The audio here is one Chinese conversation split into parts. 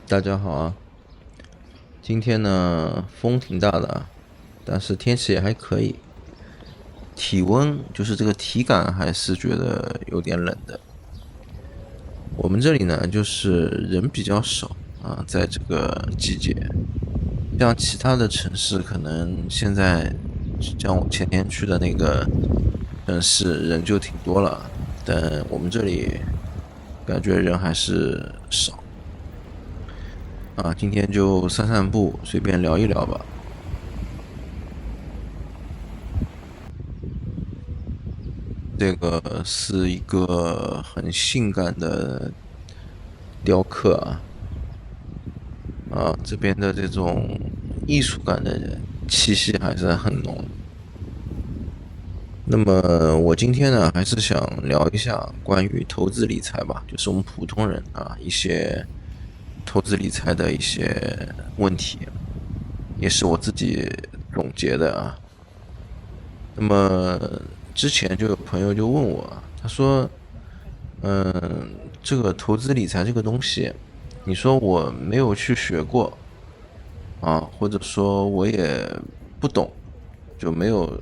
大家好啊，今天呢风挺大的啊，但是天气也还可以，体温就是这个体感还是觉得有点冷的。我们这里呢就是人比较少啊，在这个季节，像其他的城市可能现在像我前天去的那个城市人就挺多了，但我们这里感觉人还是少啊。今天就散散步，随便聊一聊吧。这个是一个很性感的雕刻啊，这边的这种艺术感的气息还是很浓。那么我今天呢，还是想聊一下关于投资理财吧，就是我们普通人啊一些投资理财的一些问题，也是我自己总结的啊。那么之前就有朋友就问我，他说这个投资理财这个东西，你说我没有去学过啊，或者说我也不懂，就没有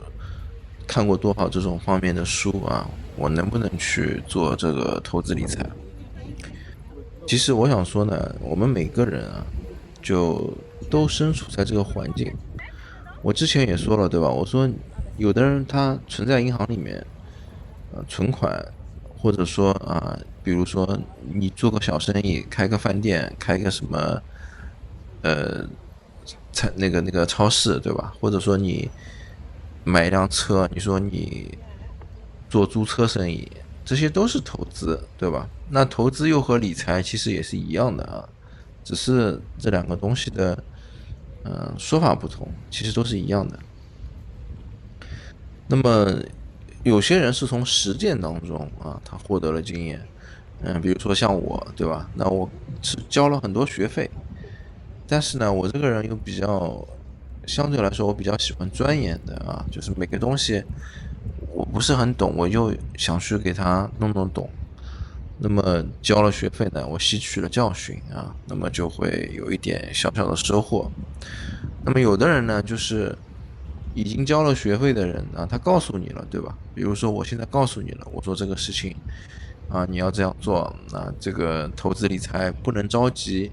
看过多少这种方面的书啊，我能不能去做这个投资理财？其实我想说呢，我们每个人啊，就都身处在这个环境。我之前也说了，对吧？我说有的人他存在银行里面，存款，或者说比如说你做个小生意，开个饭店，开个什么那个超市，对吧？或者说你买一辆车，你说你做租车生意，这些都是投资，对吧？那投资又和理财其实也是一样的啊，只是这两个东西的说法不同，其实都是一样的。那么有些人是从实践当中啊，他获得了经验，比如说像我，对吧？那我是交了很多学费，但是呢，我这个人又比较，相对来说我比较喜欢钻研的啊，就是每个东西我不是很懂，我就想去给他弄懂。那么交了学费呢，我吸取了教训啊，那么就会有一点小小的收获。那么有的人呢，就是已经交了学费的人啊，他告诉你了，对吧？比如说我现在告诉你了，我说这个事情啊，你要这样做啊，这个投资理财不能着急，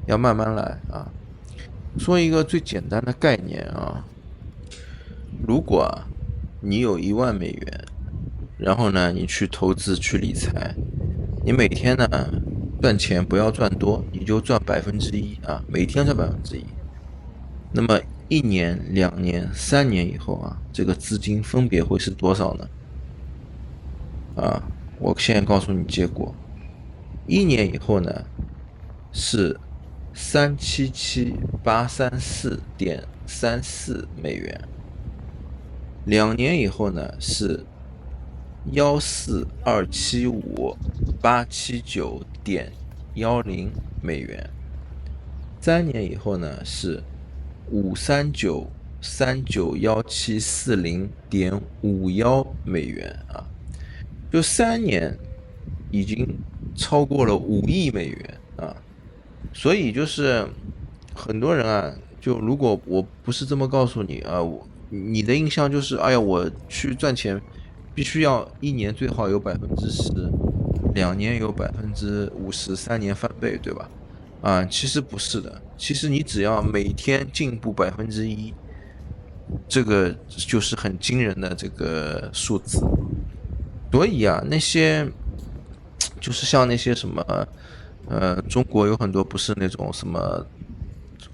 要慢慢来啊。说一个最简单的概念啊，如果你有1万美元，然后呢，你去投资去理财，你每天呢赚钱不要赚多，你就赚1%啊，每天赚1%。那么1年、2年、3年以后啊，这个资金分别会是多少呢？啊，我现在告诉你结果，1年以后呢是377,834.34美元，2年以后呢是14275,879.10美元，3年以后呢是539391740.51啊，就3年已经超过了5亿美元啊，所以就是很多人啊，就如果我不是这么告诉你啊，你的印象就是，哎呀，我去赚钱，必须要1年最好有10%，2年有50%，3年翻倍，对吧？啊，其实不是的，其实你只要每天进步1%，这个就是很惊人的这个数字。所以啊，那些就是像那些什么，中国有很多不是那种什么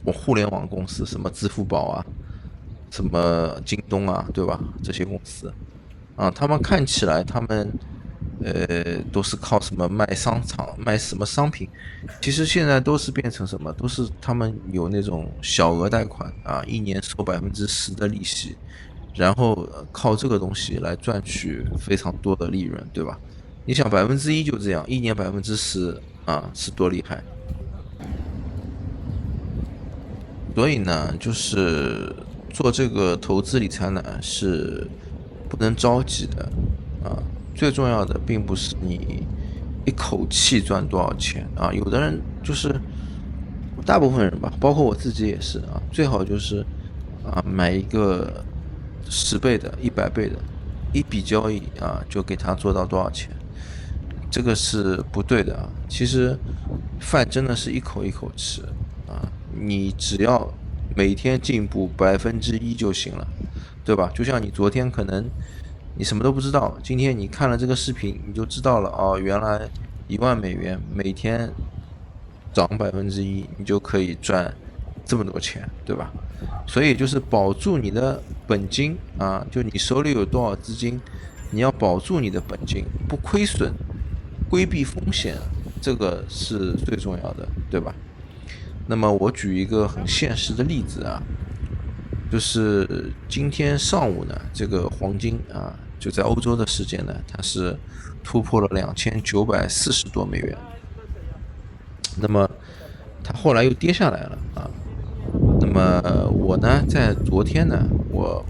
我互联网公司，什么支付宝啊，什么京东啊，对吧？这些公司啊，他们看起来他们都是靠什么卖商场卖什么商品，其实现在都是变成什么，都是他们有那种小额贷款啊，1年收10%的利息，然后靠这个东西来赚取非常多的利润，对吧？你想1%就这样，1年10%啊，是多厉害！所以呢，就是做这个投资理财呢，是不能着急的啊。最重要的并不是你一口气赚多少钱啊，有的人就是大部分人吧，包括我自己也是啊，最好就是买一个10倍的、100倍的，一笔交易就给他做到多少钱，这个是不对的啊。其实饭真的是一口一口吃你只要每天进步1%就行了，对吧？就像你昨天可能你什么都不知道，今天你看了这个视频，你就知道了哦，原来10000美元每天涨1%，你就可以赚这么多钱，对吧？所以就是保住你的本金就你手里有多少资金，你要保住你的本金，不亏损，规避风险，这个是最重要的，对吧？那么我举一个很现实的例子就是今天上午呢，这个黄金就在欧洲的时间呢，它是突破了2940多美元，那么它后来又跌下来了那么我呢，在昨天呢，我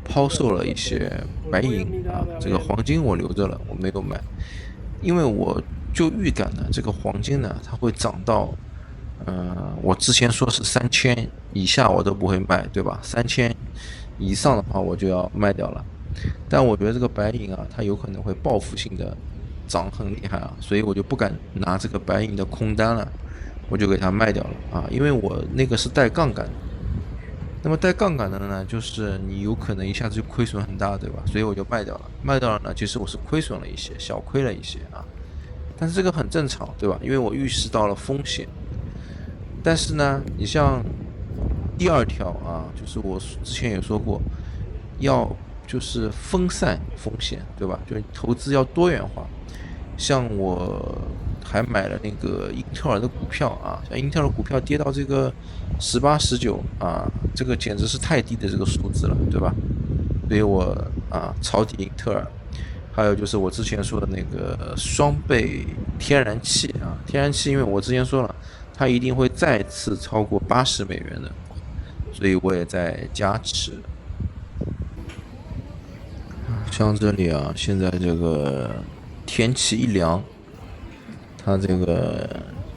抛售了一些白银这个黄金我留着了，我没有买，因为我就预感呢，这个黄金呢，它会涨到我之前说是3000以下我都不会卖，对吧？3000以上的话我就要卖掉了。但我觉得这个白银它有可能会报复性的涨很厉害所以我就不敢拿这个白银的空单了，我就给它卖掉了因为我那个是带杠杆的。那么带杠杆的呢，就是你有可能一下子就亏损很大，对吧？所以我就卖掉了。卖掉了呢，其实我是亏损了一些，小亏了一些但是这个很正常，对吧？因为我预识到了风险。但是呢，你像第二条就是我之前也说过，要就是分散风险，对吧？就是投资要多元化。像我还买了那个英特尔的股票像英特尔股票跌到这个18、19这个简直是太低的这个数字了，对吧？所以我抄底英特尔。还有就是我之前说的那个双倍天然气天然气，因为我之前说了，它一定会再次超过80美元的，所以我也在加持。像这里现在这个天气一凉，它这个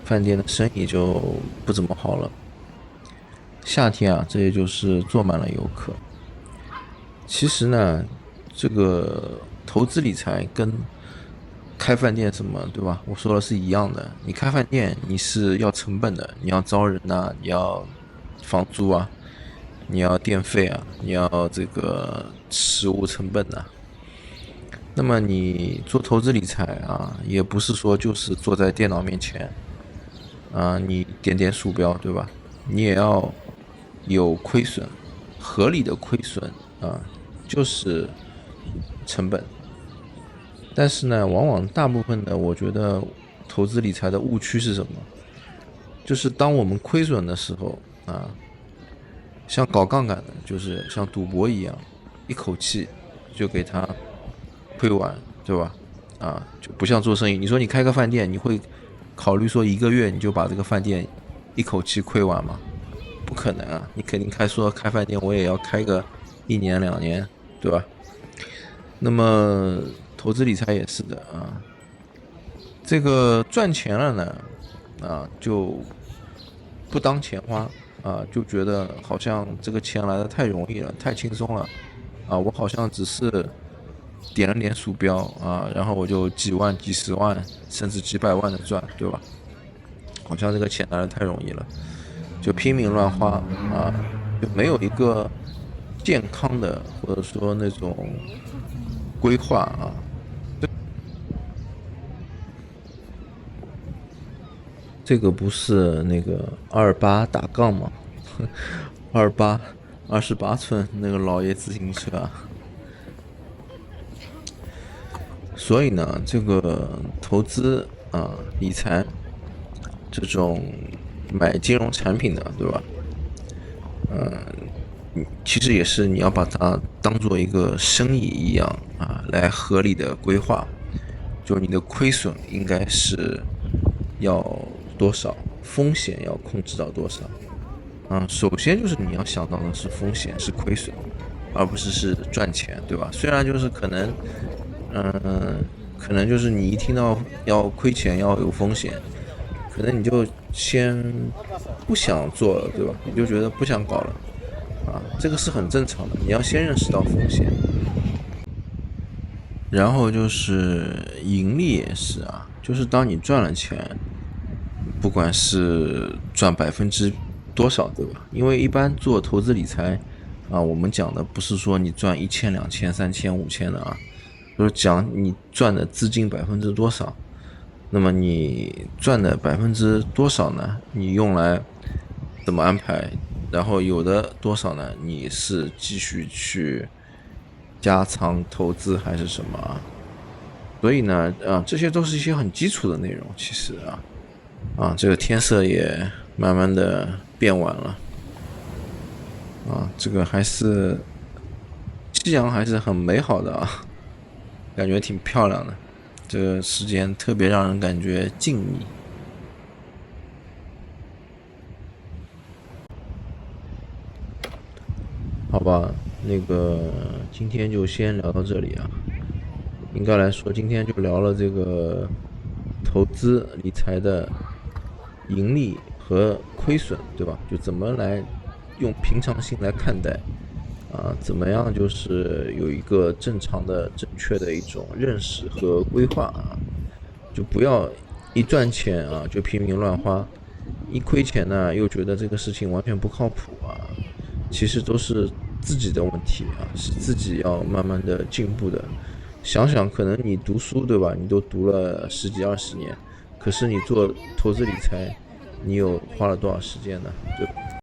饭店的生意就不怎么好了。夏天这也就是坐满了游客。其实呢，这个投资理财跟开饭店什么，对吧？我说的是一样的。你开饭店你是要成本的，你要招人你要房租你要电费你要这个食物成本那么你做投资理财也不是说就是坐在电脑面前你点点鼠标，对吧？你也要有亏损，合理的亏损就是成本。但是呢，往往大部分的我觉得投资理财的误区是什么？就是当我们亏损的时候像搞杠杆的，就是像赌博一样，一口气就给它亏完，对吧？就不像做生意。你说你开个饭店，你会考虑说1个月你就把这个饭店一口气亏完吗？不可能你肯定说开饭店我也要开个1年2年，对吧？那么投资理财也是的这个赚钱了呢就不当钱花就觉得好像这个钱来的太容易了，太轻松了我好像只是点了点鼠标然后我就几万、几十万甚至几百万的赚，对吧？好像这个钱来的太容易了，就拼命乱花就没有一个健康的或者说那种规划这个不是那个28打杠吗28寸那个老爷自行车所以呢，这个投资理财这种买金融产品的，对吧？其实也是你要把它当做一个生意一样来合理的规划，就你的亏损应该是要多少，风险要控制到多少首先就是你要想到的是风险是亏损，而不是赚钱，对吧？虽然就是可能就是你一听到要亏钱要有风险，可能你就先不想做了，对吧？你就觉得不想搞了啊，这个是很正常的。你要先认识到风险，然后就是盈利也是啊，就是当你赚了钱，不管是赚多少，对吧？因为一般做投资理财啊，我们讲的不是说你赚1000、2000、3000、5000的啊，就是讲你赚的资金多少。那么你赚的多少呢？你用来怎么安排？然后有的多少呢？你是继续去加仓投资还是什么啊？所以呢，这些都是一些很基础的内容。其实这个天色也慢慢的变晚了这个夕阳还是很美好的啊，感觉挺漂亮的。这个时间特别让人感觉静谧。好吧，那个今天就先聊到这里啊。应该来说，今天就聊了这个投资理财的盈利和亏损，对吧？就怎么来用平常心来看待怎么样就是有一个正常的、正确的一种认识和规划就不要一赚钱就拼命乱花，一亏钱呢又觉得这个事情完全不靠谱其实都是自己的问题是自己要慢慢的进步的。想想，可能你读书对吧？你都读了10几20年，可是你做投资理财，你有花了多少时间呢？对吧？